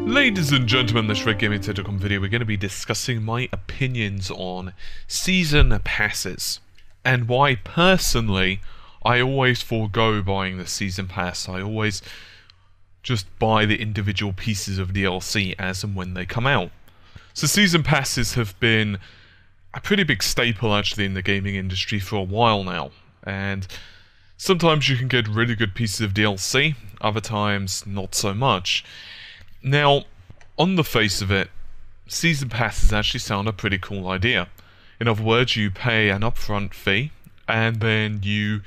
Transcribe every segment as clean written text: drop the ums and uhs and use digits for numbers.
Ladies and gentlemen, this Red Gaming Tentacom video, we're going to be discussing my opinions on season passes and why personally I always forego buying the season pass. I always just buy the individual pieces of DLC as and when they come out. So season passes have been a pretty big staple actually in the gaming industry for a while now, and sometimes you can get really good pieces of DLC, other times not so much. Now, on the face of it, season passes actually sound a pretty cool idea. In other words, you pay an upfront fee, and then you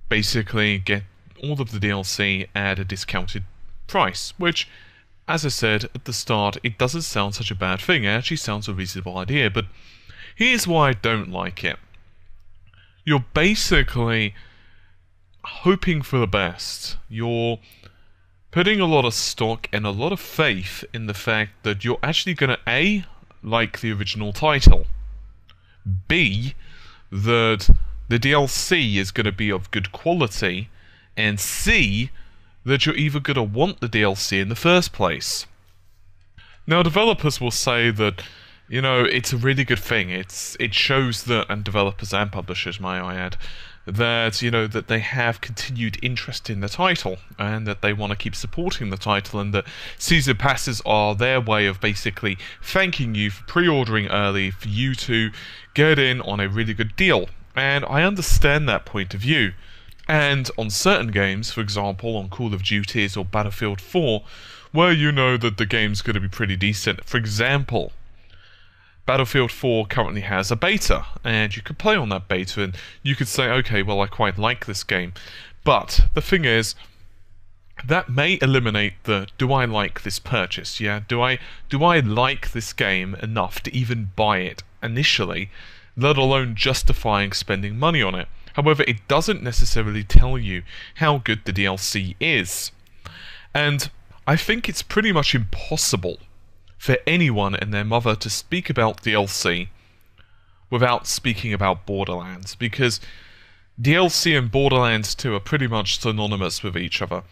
basically get all of the DLC at a discounted price, which, as I said at the start, it doesn't sound such a bad thing. It actually sounds a reasonable idea, but here's why I don't like it. You're basically hoping for the best. You're putting a lot of stock and a lot of faith in the fact that you're actually going to A, like the original title, B, that the DLC is going to be of good quality, and C, that you're either going to want the DLC in the first place. Now, developers will say that, you know, it's a really good thing. It shows that, and developers and publishers, may I add, that, you know, that they have continued interest in the title and that they want to keep supporting the title, and that season passes are their way of basically thanking you for pre-ordering early for you to get in on a really good deal. And I understand that point of view. And on certain games, for example on Call of Duties or Battlefield 4, where you know that the game's going to be pretty decent. For example, Battlefield 4 currently has a beta, and you could play on that beta, and you could say, okay, well, I quite like this game. But the thing is, that may eliminate the, do I like this purchase? Yeah, do I like this game enough to even buy it initially, let alone justifying spending money on it? However, it doesn't necessarily tell you how good the DLC is. And I think it's pretty much impossible for anyone and their mother to speak about DLC without speaking about Borderlands, because DLC and Borderlands 2 are pretty much synonymous with each other.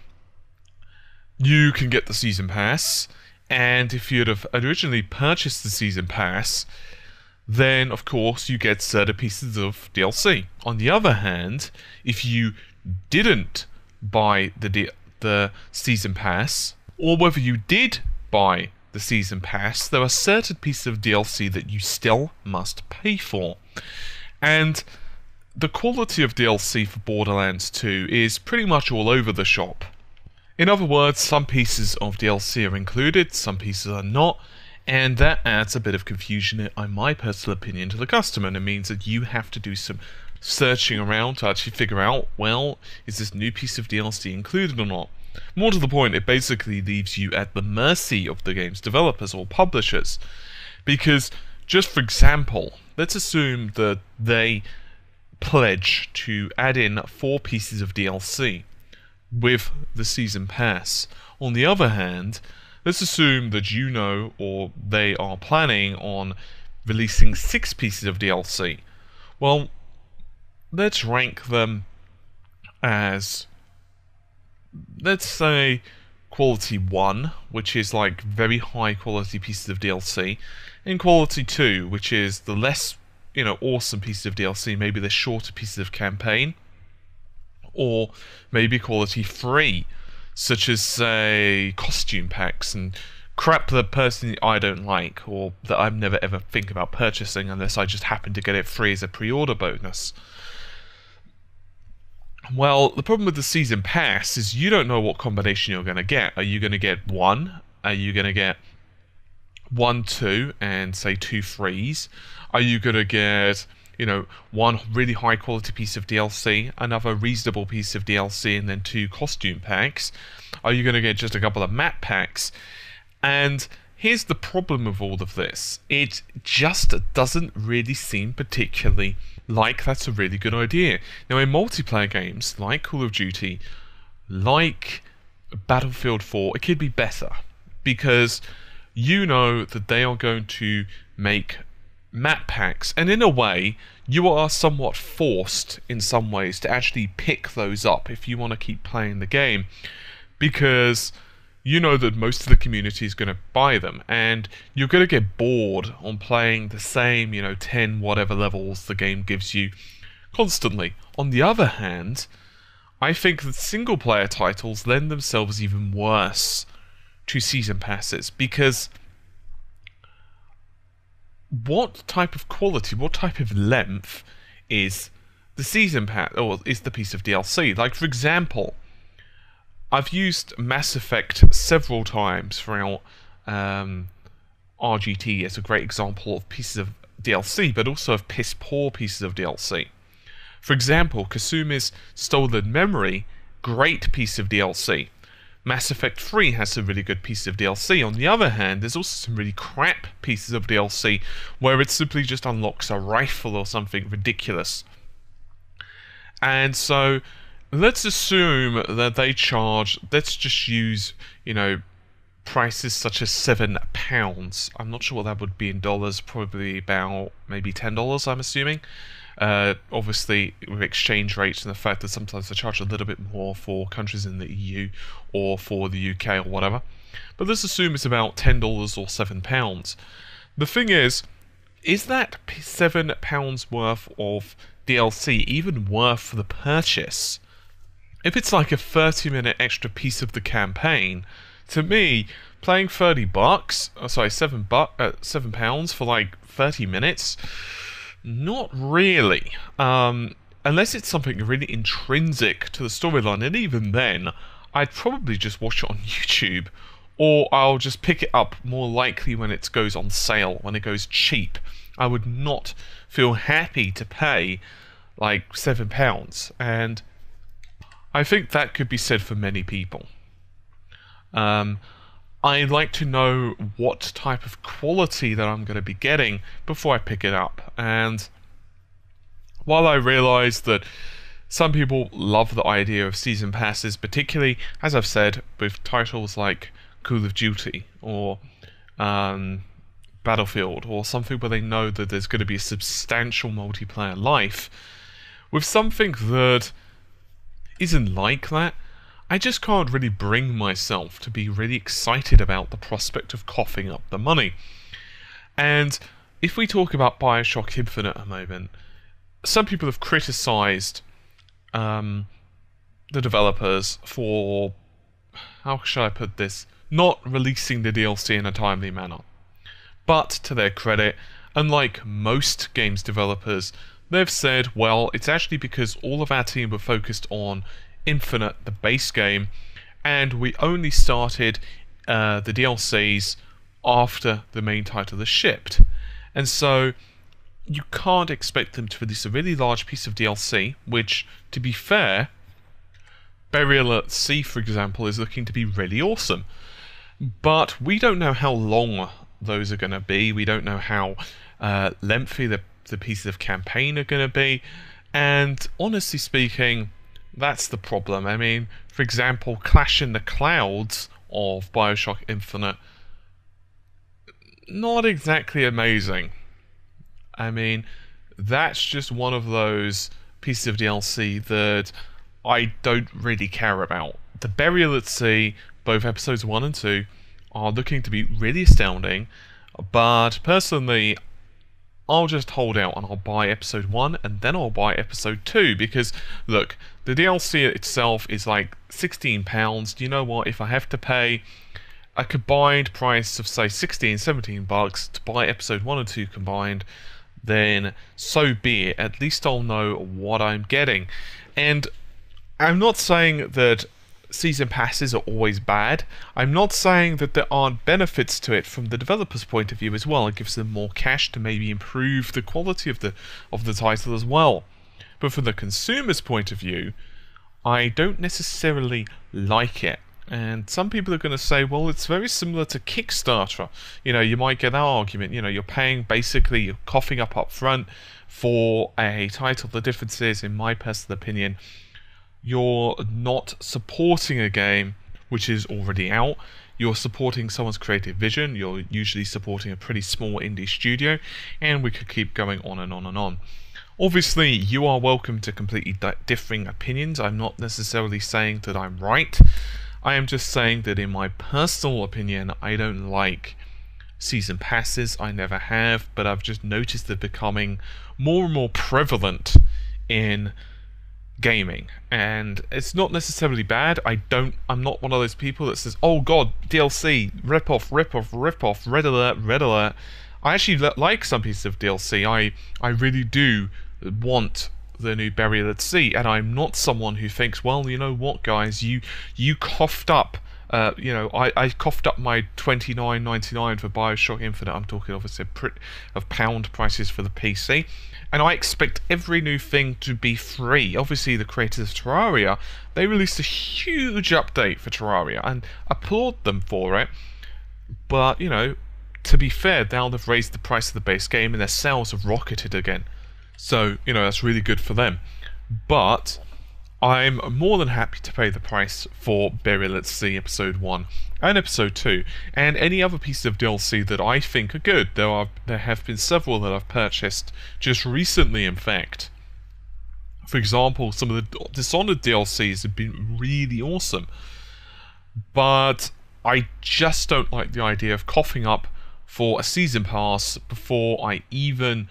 You can get the Season Pass, and if you'd have originally purchased the Season Pass, then of course you get certain pieces of DLC. On the other hand, if you didn't buy the Season Pass, or whether you did buy the Season Pass, there are certain pieces of DLC that you still must pay for. And the quality of DLC for Borderlands 2 is pretty much all over the shop. In other words, some pieces of DLC are included, some pieces are not, and that adds a bit of confusion, in my personal opinion, to the customer, and it means that you have to do some searching around to actually figure out, well, is this new piece of DLC included or not? More to the point, it basically leaves you at the mercy of the game's developers or publishers. Because, just for example, let's assume that they pledge to add in 4 pieces of DLC with the Season Pass. On the other hand, let's assume that you know, or they are planning on releasing 6 pieces of DLC. Well, let's rank them as, let's say, quality 1, which is like very high quality pieces of DLC, and quality 2, which is the less, you know, awesome pieces of DLC, maybe the shorter pieces of campaign, or maybe quality 3, such as, say, costume packs and crap that personally I don't like, or that I've never ever think about purchasing unless I just happen to get it free as a pre-order bonus. Well, the problem with the Season Pass is you don't know what combination you're going to get. Are you going to get 1? Are you going to get 1, 2, and say 2 3s? Are you going to get, you know, 1 really high quality piece of DLC, another reasonable piece of DLC, and then 2 costume packs? Are you going to get just a couple of map packs? And here's the problem with all of this. It just doesn't really seem particularly like that's a really good idea. Now, in multiplayer games like Call of Duty, like Battlefield 4, it could be better, because you know that they are going to make map packs, and in a way you are somewhat forced in some ways to actually pick those up if you want to keep playing the game, because you know that most of the community is going to buy them, and you're going to get bored on playing the same, 10 whatever levels the game gives you constantly. On the other hand, I think that single player titles lend themselves even worse to season passes, because what type of quality, what type of length is the season pass, or is the piece of DLC? Like, for example, I've used Mass Effect several times throughout RGT as a great example of pieces of DLC, but also of piss poor pieces of DLC. For example, Kasumi's Stolen Memory, great piece of DLC. Mass Effect 3 has some really good pieces of DLC. On the other hand, there's also some really crap pieces of DLC where it simply just unlocks a rifle or something ridiculous. And so, let's assume that they charge, let's just use, prices such as £7. I'm not sure what that would be in dollars, probably about maybe $10, I'm assuming. Obviously, with exchange rates and the fact that sometimes they charge a little bit more for countries in the EU or for the UK or whatever. But let's assume it's about $10 or £7. The thing is that £7 worth of DLC even worth the purchase? If it's like a 30-minute extra piece of the campaign, to me, playing £7 for like 30 minutes, not really. Unless it's something really intrinsic to the storyline, and even then, I'd probably just watch it on YouTube, or I'll just pick it up more likely when it goes on sale, when it goes cheap. I would not feel happy to pay like £7, and I think that could be said for many people. I like to know what type of quality that I'm going to be getting before I pick it up. And while I realise that some people love the idea of season passes, particularly, as I've said, with titles like Call of Duty or Battlefield, or something where they know that there's going to be a substantial multiplayer life, with something that isn't like that, I just can't really bring myself to be really excited about the prospect of coughing up the money. And if we talk about Bioshock Infinite a moment, some people have criticised the developers for, how shall I put this, not releasing the DLC in a timely manner. But to their credit, unlike most games developers, they've said, well, it's actually because all of our team were focused on Infinite, the base game, and we only started the DLCs after the main title is shipped. And so you can't expect them to release a really large piece of DLC, which, to be fair, Burial at Sea, for example, is looking to be really awesome. But we don't know how long those are going to be. We don't know how lengthy the pieces of campaign are going to be. And honestly speaking, that's the problem. I mean, for example, Clash in the Clouds of Bioshock Infinite, not exactly amazing. I mean, that's just one of those pieces of DLC that I don't really care about. The Burial at Sea, both episodes 1 and 2, are looking to be really astounding, but personally, I'll just hold out and I'll buy episode 1 and then I'll buy episode 2, because, look, the DLC itself is like £16. You know what? If I have to pay a combined price of, say, $16-17 to buy episode 1 and 2 combined, then so be it. At least I'll know what I'm getting. And I'm not saying that season passes are always bad. I'm not saying that there aren't benefits to it from the developer's point of view as well. It gives them more cash to maybe improve the quality of the title as well. But from the consumer's point of view, I don't necessarily like it. And some people are going to say, well, it's very similar to Kickstarter. You might get that argument. You're paying, basically, you're coughing up front for a title. The difference is, in my personal opinion, you're not supporting a game which is already out. You're supporting someone's creative vision. You're usually supporting a pretty small indie studio, and we could keep going on and on and on. Obviously, you are welcome to completely differing opinions. I'm not necessarily saying that I'm right. I am just saying that in my personal opinion, I don't like season passes. I never have, but I've just noticed they're becoming more and more prevalent in gaming, and it's not necessarily bad. I'm not one of those people that says, oh god, DLC, rip off, red alert. I actually like some pieces of DLC. I really do want the new Burial at Sea, and I'm not someone who thinks, well, you know what, guys, you coughed up I coughed up my $29.99 for Bioshock Infinite. I'm talking obviously of pound prices for the PC, and I expect every new thing to be free. Obviously, the creators of Terraria, they released a huge update for Terraria, and applaud them for it. But to be fair, now they've raised the price of the base game, and their sales have rocketed again. So that's really good for them. But I'm more than happy to pay the price for Burial at Sea Episode 1 and Episode 2, and any other pieces of DLC that I think are good. There have been several that I've purchased just recently, in fact. For example, some of the Dishonored DLCs have been really awesome, but I just don't like the idea of coughing up for a season pass before I even,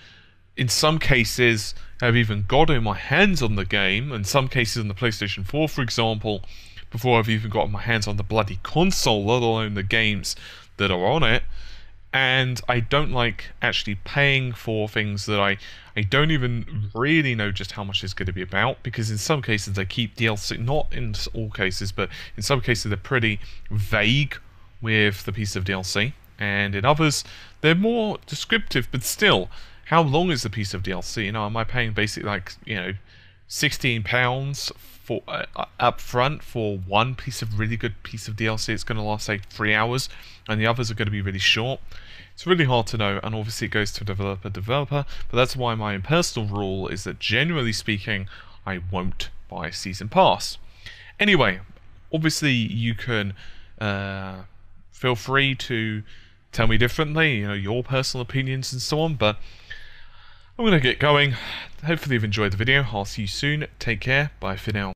in some cases, have even gotten my hands on the game, in some cases on the PlayStation 4, for example, before I've even gotten my hands on the bloody console, let alone the games that are on it. And I don't like actually paying for things that I don't even really know just how much it's going to be about, because in some cases they keep DLC, not in all cases, but in some cases they're pretty vague with the piece of DLC, and in others they're more descriptive, but still, how long is the piece of DLC? Am I paying basically like, £16 for up front for one really good piece of DLC? It's going to last, say, 3 hours, and the others are going to be really short. It's really hard to know, and obviously it goes to developer, but that's why my personal rule is that, generally speaking, I won't buy a season pass. Anyway, obviously you can feel free to tell me differently, your personal opinions and so on, but I'm going to get going. Hopefully you've enjoyed the video. I'll see you soon. Take care. Bye for now.